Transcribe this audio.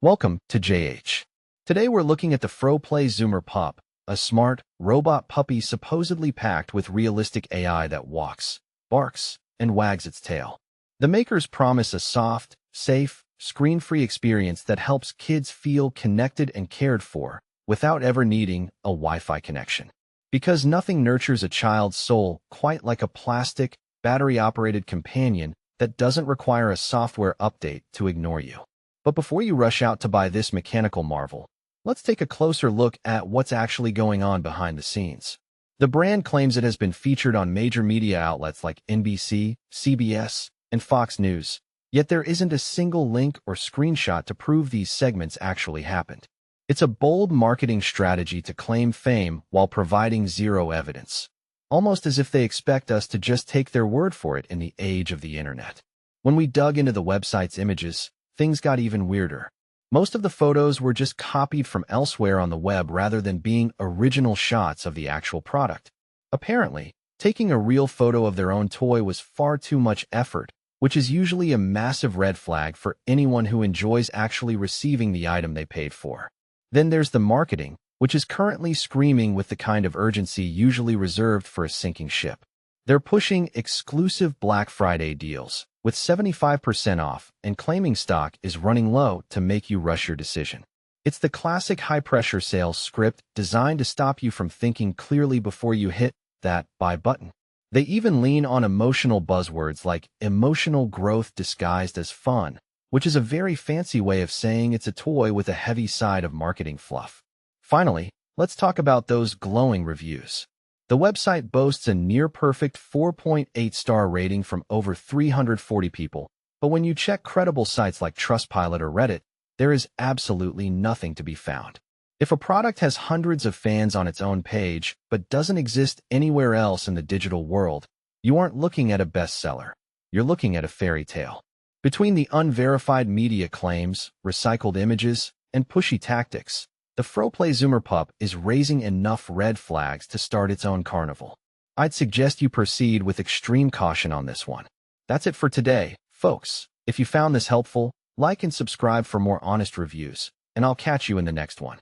Welcome to JH. Today we're looking at the Froplay ZoomerPup, a smart, robot puppy supposedly packed with realistic AI that walks, barks, and wags its tail. The makers promise a soft, safe, screen-free experience that helps kids feel connected and cared for without ever needing a Wi-Fi connection. Because nothing nurtures a child's soul quite like a plastic, battery-operated companion that doesn't require a software update to ignore you. But before you rush out to buy this mechanical marvel, let's take a closer look at what's actually going on behind the scenes. The brand claims it has been featured on major media outlets like NBC, CBS, and Fox News, yet there isn't a single link or screenshot to prove these segments actually happened. It's a bold marketing strategy to claim fame while providing zero evidence, almost as if they expect us to just take their word for it in the age of the internet. When we dug into the website's images, things got even weirder. Most of the photos were just copied from elsewhere on the web rather than being original shots of the actual product. Apparently, taking a real photo of their own toy was far too much effort, which is usually a massive red flag for anyone who enjoys actually receiving the item they paid for. Then there's the marketing, which is currently screaming with the kind of urgency usually reserved for a sinking ship. They're pushing exclusive Black Friday deals, with 75% off, and claiming stock is running low to make you rush your decision. It's the classic high-pressure sales script designed to stop you from thinking clearly before you hit that buy button. They even lean on emotional buzzwords like emotional growth disguised as fun, which is a very fancy way of saying it's a toy with a heavy side of marketing fluff. Finally, let's talk about those glowing reviews. The website boasts a near-perfect 4.8-star rating from over 340 people, but when you check credible sites like Trustpilot or Reddit, there is absolutely nothing to be found. If a product has hundreds of fans on its own page but doesn't exist anywhere else in the digital world, you aren't looking at a bestseller. You're looking at a fairy tale. Between the unverified media claims, recycled images, and pushy tactics, the Froplay ZoomerPup is raising enough red flags to start its own carnival. I'd suggest you proceed with extreme caution on this one. That's it for today, folks. If you found this helpful, like and subscribe for more honest reviews, and I'll catch you in the next one.